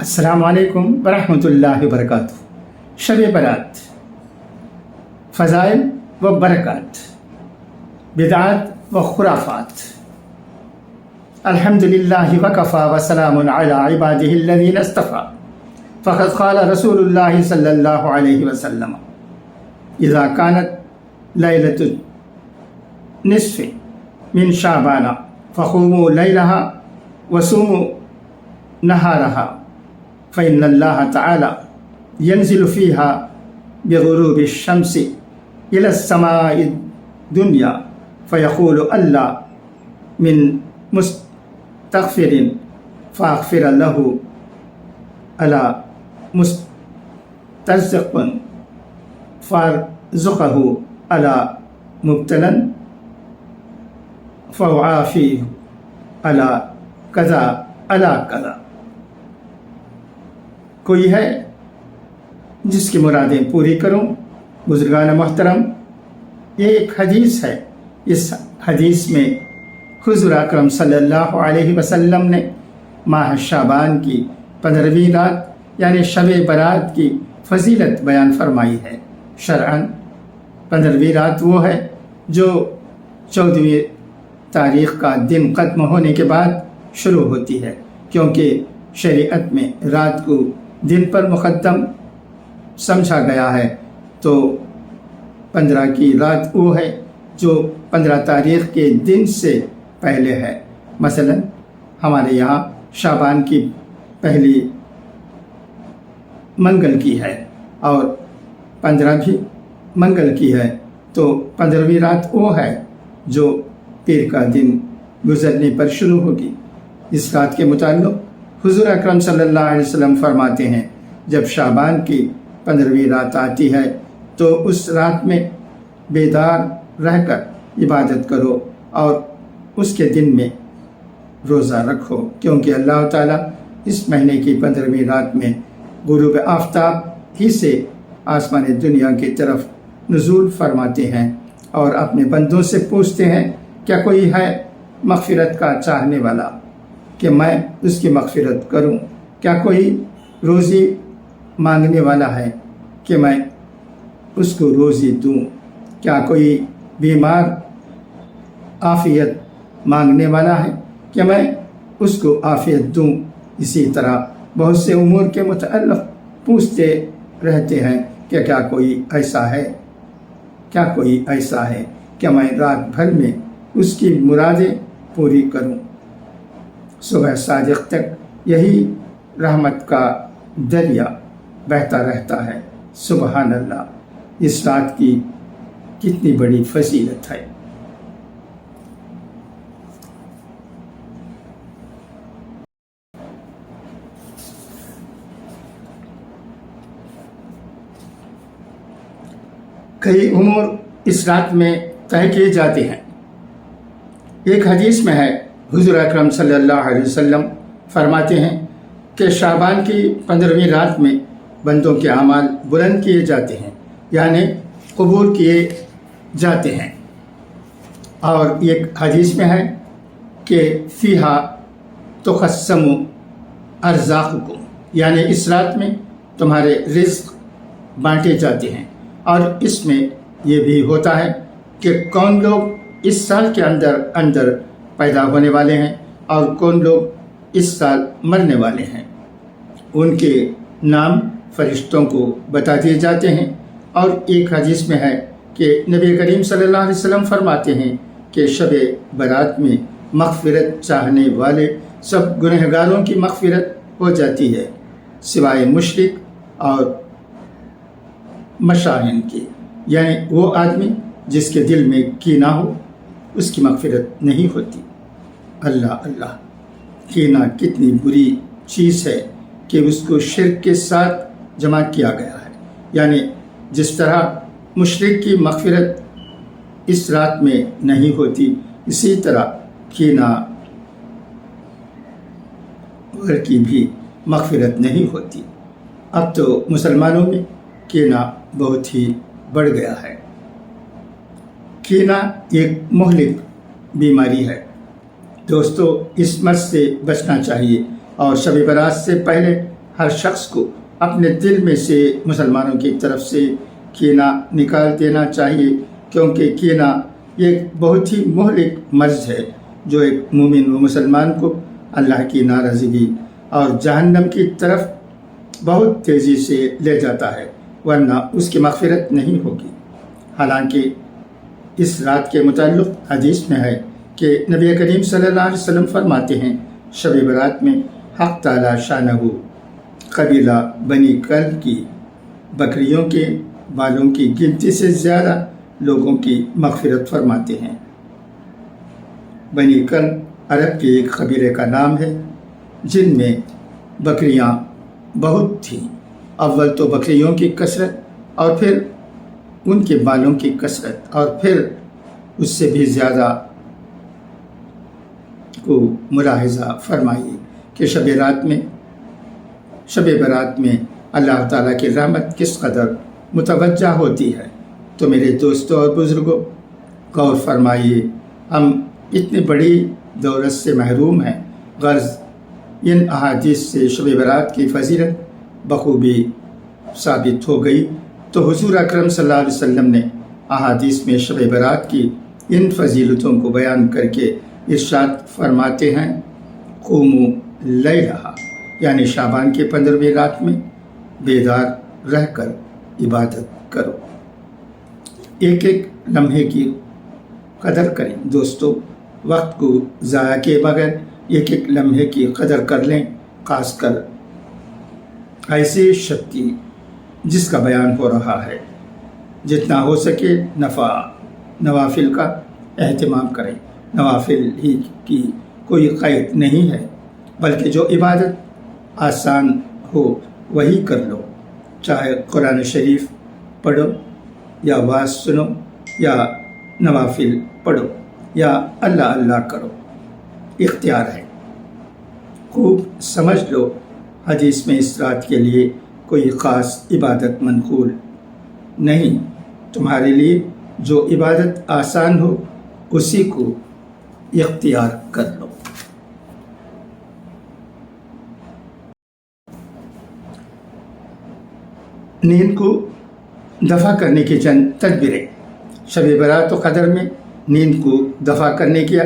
अस्सलामुअलैकुम वरहमतुल्लाहि वबरकातुहू। शब बरात, फ़ज़ाइल व बरक़ात, बिदअत व खुराफ़ात। अल्हम्दुलिल्लाहि वकफ़ा व सलामुन अला इबादिहिल्लज़ीना इस्तफ़ा। फ़क़द क़ाल रसूलुल्लाहि सल्लल्लाहु अलैहि वसल्लम इज़ा कानत लैलतुन निस्फ़ि मिन शाबान फ़क़ूमू लैलहा व सूमू नहारहा फ़इन्नल्लाह तआला यंज़िलु फ़ीहा बिग़ुरूबि शम्सि इला समाइ दुनिया फ़यक़ूलु अल्लाह मिन मुस्तग़फ़िरिन फ़अग़फ़िर लहू अला मुस्तरज़िक़िन फ़अरज़ुक़हू अला मुब्तलन फ़अआफ़ीहु अला कज़ा अला कज़ा। कोई है जिसकी मुरादें पूरी करूं। बुज़ुर्गान मोहतरम, ये एक हदीस है। इस हदीस में हुज़ूर अकरम सल्लल्लाहु अलैहि वसल्लम ने माह शाबान की 15वीं रात यानी शब बरात की फजीलत बयान फरमाई है। शरअन 15वीं रात वो है जो 14वीं तारीख़ का दिन ख़त्म होने के बाद शुरू होती है, क्योंकि शरीयत में रात को दिन पर मुक़द्दम समझा गया है। तो 15 की रात वो है जो 15 तारीख़ के दिन से पहले है। मसलन हमारे यहाँ शाबान की पहली मंगल की है और 15 भी मंगल की है। तो 15वीं रात वो है जो पीर का दिन गुज़रने पर शुरू होगी। इस रात के मुताल्लिक़ हुज़ूर अकरम सल्लल्लाहु अलैहि वसल्लम फरमाते हैं, जब शाबान की 15वीं रात आती है तो उस रात में बेदार रहकर इबादत करो और उसके दिन में रोज़ा रखो, क्योंकि अल्लाह ताला इस महीने की 15वीं रात में गुरूब आफ्ताब ही से आसमान दुनिया की तरफ नुज़ूल फरमाते हैं और अपने बंदों से पूछते हैं, क्या कोई है मग़फ़िरत का चाहने वाला कि मैं उसकी मग़फ़िरत करूं? क्या कोई रोज़ी मांगने वाला है कि मैं उसको रोज़ी दूं? क्या कोई बीमार आफ़ियत मांगने वाला है कि मैं उसको आफ़ियत दूं? इसी तरह बहुत से उमूर के मुतअल्लिक़ पूछते रहते हैं कि क्या कोई ऐसा है, क्या कोई ऐसा है कि मैं रात भर में उसकी मुरादें पूरी करूं। सुबह सादिक़ तक यही रहमत का दरिया बहता रहता है। सुबहान अल्लाह, इस रात की कितनी बड़ी फजीलत है। कई उमूर इस रात में तय किए जाते हैं। एक हदीस में है, हुज़ूर अकरम सल्लल्लाहु अलैहि वसल्लम फरमाते हैं कि शाबान की 15वीं रात में बंदों के अमाल बुलंद किए जाते हैं, यानी कबूल किए जाते हैं। और एक हदीस में है कि फ़ीहा तुक़स्समु अर्ज़ाक़ुकुम, यानी इस रात में तुम्हारे रिज़्क़ बांटे जाते हैं। और इसमें ये भी होता है कि कौन लोग इस साल के अंदर पैदा होने वाले हैं और कौन लोग इस साल मरने वाले हैं। उनके नाम फरिश्तों को बता दिए जाते हैं। और एक हदीस में है कि नबी करीम सल्लल्लाहु अलैहि वसल्लम फरमाते हैं कि शब बरात में मग़फ़िरत चाहने वाले सब गुनहगारों की मग़फ़िरत हो जाती है, सिवाय मुशरिक और मशाहिन की, यानी वो आदमी जिसके दिल में कीना हो, उसकी मग़फ़िरत नहीं होती। अल्लाह अल्लाह, कीना कितनी बुरी चीज़ है कि उसको शिर्क के साथ जमा किया गया है। यानी जिस तरह मुशरिक की मग़फ़िरत इस रात में नहीं होती, इसी तरह कीना की भी मग़फ़िरत नहीं होती। अब तो मुसलमानों में कीना बहुत ही बढ़ गया है। कीना एक मुहलिक बीमारी है। दोस्तों, इस मर्ज़ से बचना चाहिए और शब बरात से पहले ہر شخص کو اپنے دل میں سے مسلمانوں کی طرف سے کینہ نکال دینا چاہیے، کیونکہ کینہ یہ بہت ہی مہلک مرض ہے جو ایک مومن و مسلمان کو اللہ کی ناراضگی اور جہنم کی طرف بہت تیزی سے لے جاتا ہے، ورنہ اس کی مغفرت نہیں ہوگی۔ حالانکہ اس رات کے متعلق حدیث میں ہے کہ نبی کریم صلی اللہ علیہ وسلم فرماتے ہیں، شب برات میں حق تعالی شانہ قبیلہ بنی کلب کی بکریوں کے بالوں کی گنتی سے زیادہ لوگوں کی مغفرت فرماتے ہیں۔ بنی کلب عرب کے ایک قبیلے کا نام ہے جن میں بکریاں بہت تھیں۔ اول تو بکریوں کی کثرت اور پھر ان کے بالوں کی کثرت اور پھر اس سے بھی زیادہ کو ملاحظہ فرمائیے کہ شب برات میں اللہ تعالیٰ کی رحمت کس قدر متوجہ ہوتی ہے۔ تو میرے دوستوں اور بزرگوں، غور فرمائیے، ہم اتنی بڑی دولت سے محروم ہیں، غرض ان احادیث سے شب برات کی فضیلت بخوبی ثابت ہو گئی۔ تو حضور اکرم صلی اللہ علیہ وسلم نے احادیث میں شب برات کی ان فضیلتوں کو بیان کر کے ارشاد فرماتے ہیں، قوموا لیلہا، یعنی شعبان کی 15ویں رات میں بیدار رہ کر عبادت کرو، ایک ایک لمحے کی قدر کریں۔ دوستو، وقت کو ضائع کیے بغیر ایک ایک لمحے کی قدر کر لیں، خاص کر ایسی شب کی جس کا بیان ہو رہا ہے۔ جتنا ہو سکے نوافل کا اہتمام کریں۔ نوافل ہی کی کوئی قید نہیں ہے، بلکہ جو عبادت آسان ہو وہی کر لو، چاہے قرآن شریف پڑھو یا واعظ سنو یا نوافل پڑھو یا اللہ اللہ کرو، اختیار ہے۔ خوب سمجھ لو، حدیث میں اس رات کے لیے کوئی خاص عبادت منقول نہیں، تمہارے لیے جو عبادت آسان ہو اسی کو اختیار کر لو۔ نیند کو دفع کرنے کی چند تدبیریں۔ شب برات و قدر میں نیند کو دفع کرنے کی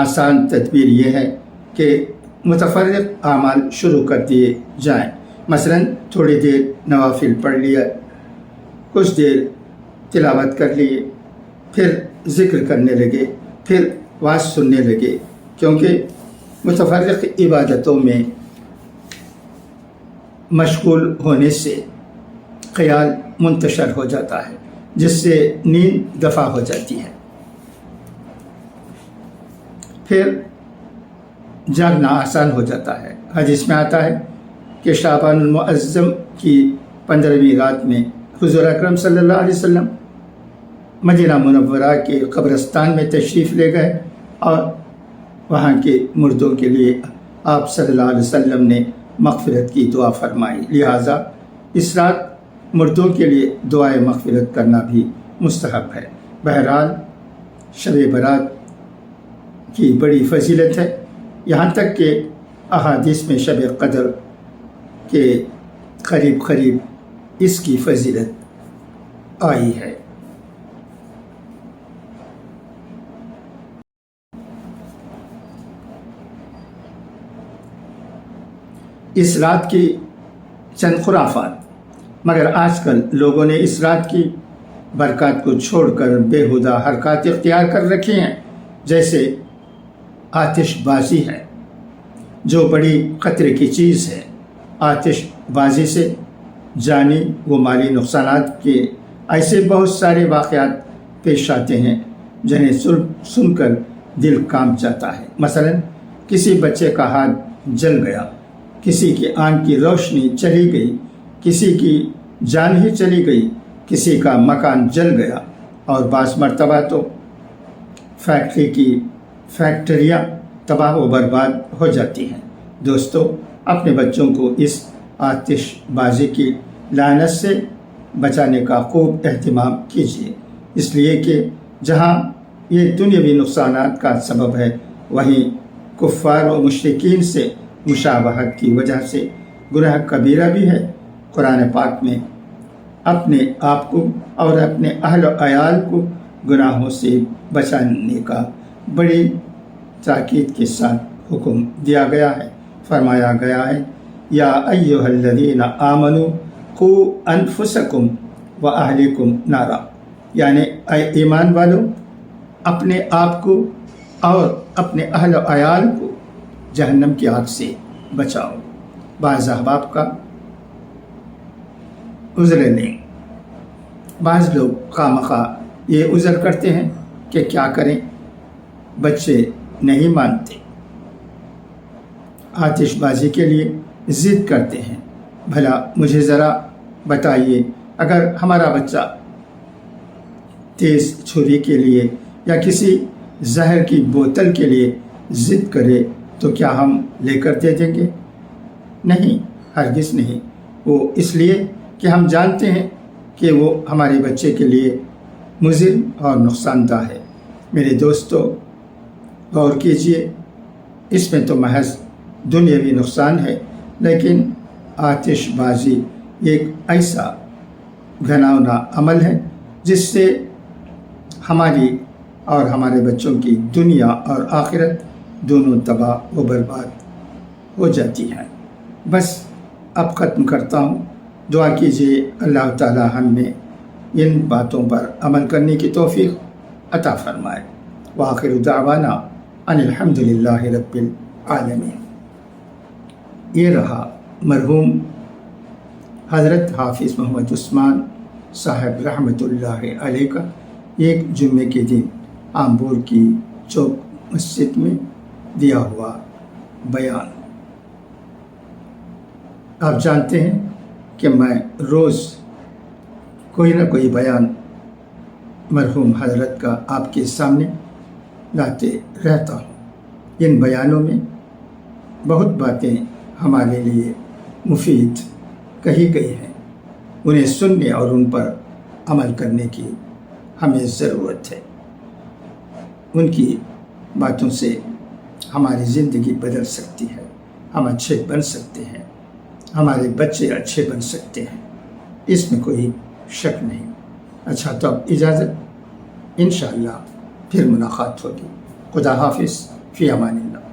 آسان تدبیر یہ ہے کہ متفرق اعمال شروع کر دیے جائیں۔ مثلاً تھوڑی دیر نوافل پڑھ لیا، کچھ دیر تلاوت کر لیے، پھر ذکر کرنے لگے، پھر واعظ سننے لگے، کیونکہ متفرق عبادتوں میں مشغول ہونے سے خیال منتشر ہو جاتا ہے، جس سے نیند دفع ہو جاتی ہے۔ پھر جاگنا آسان ہو جاتا ہے۔ حدیث میں آتا ہے کہ شعبان المعظم کی 15ویں رات میں حضور اکرم صلی اللہ علیہ وسلم مدینہ منورہ کے قبرستان میں تشریف لے گئے اور وہاں کے مردوں کے لیے آپ صلی اللہ علیہ وسلم نے مغفرت کی دعا فرمائی۔ لہٰذا اس رات مردوں کے لیے دعائے مغفرت کرنا بھی مستحب ہے۔ بہرحال شب برات کی بڑی فضیلت ہے، یہاں تک کہ احادیث میں شب قدر کے قریب قریب اس کی فضیلت آئی ہے۔ اس رات کی چند خرافات۔ مگر آج کل لوگوں نے اس رات کی برکات کو چھوڑ کر بیہودہ حرکات اختیار کر رکھی ہیں، جیسے آتش بازی ہے جو بڑی خطرے کی چیز ہے۔ آتش بازی سے جانی و مالی نقصانات کے ایسے بہت سارے واقعات پیش آتے ہیں جنہیں سن کر دل کانپ جاتا ہے۔ مثلاً کسی بچے کا ہاتھ جل گیا، کسی کی آنکھ کی روشنی چلی گئی، کسی کی جان ہی چلی گئی، کسی کا مکان جل گیا، اور بعض مرتبہ تو فیکٹریاں تباہ و برباد ہو جاتی ہیں۔ دوستو، اپنے بچوں کو اس آتش بازی کی لعنت سے بچانے کا خوب اہتمام کیجیے، اس لیے کہ جہاں یہ دنیاوی نقصانات کا سبب ہے، وہیں کفار و مشرکین سے مشابہت کی وجہ سے गुनाह कबीरा भी है। कुरान पाक में अपने आप को और अपने अहल अयाल को गुनाहों से बचाने का बड़ी ताकीद के साथ हुक्म दिया गया है। फरमाया गया है, या अय्युहल्लज़ीना आमनू कू अनफुसकुम व अहलिकुम नारा, यानी ऐ ईमान वालों, अपने आप को और अपने अहल अयाल को जहन्नम की आग से बचाओ। बाज़ अहबाब का उज़्र लें। बाज़ लोग खामखा ये उज़्र करते हैं कि क्या करें, बच्चे नहीं मानते, आतिशबाजी के लिए ज़िद करते हैं। भला मुझे ज़रा बताइए, अगर हमारा बच्चा तेज़ छुरी के लिए या किसी जहर की बोतल के लिए ज़िद करे तो क्या हम लेकर दे देंगे? नहीं, हरगिज़ नहीं। वो इसलिए कि हम जानते हैं कि वो हमारे बच्चे के लिए मुज़िर और नुकसानदा है। मेरे दोस्तों, गौर कीजिए, इसमें तो महज दुनियावी नुकसान है, लेकिन आतिशबाजी एक ऐसा घिनौना अमल है जिससे हमारी और हमारे बच्चों की दुनिया और आखिरत दोनों तबाह व बर्बाद हो जाती हैं। बस अब ख़त्म करता हूँ। दुआ कीजिए अल्लाह ताला हमें इन बातों पर अमल करने की तौफीक अता फ़रमाए। व आखिरु दावाना अनिल हम्दुलिल्लाहि रब्बिल आलमीन। ये रहा मरहूम हज़रत हाफिज़ मोहम्मद उस्मान साहब रहमतुल्लाहि अलैह का एक जुम्मे के दिन आम्बूर की चौक मस्जिद में दिया हुआ बयान। आप जानते हैं कि मैं रोज़ कोई ना कोई बयान मरहूम हज़रत का आपके सामने लाते रहता हूँ। इन बयानों में बहुत बातें हमारे लिए मुफीद कही गई हैं। उन्हें सुनने और उन पर अमल करने की हमें ज़रूरत है। उनकी बातों से हमारी ज़िंदगी बदल सकती है, हम अच्छे बन सकते हैं, हमारे बच्चे अच्छे बन सकते हैं, इसमें कोई शक नहीं। अच्छा, तो अब इजाज़त, इंशाअल्लाह फिर मुलाकात होगी। खुदा हाफिज़, फ़ी अमानिल्लाह।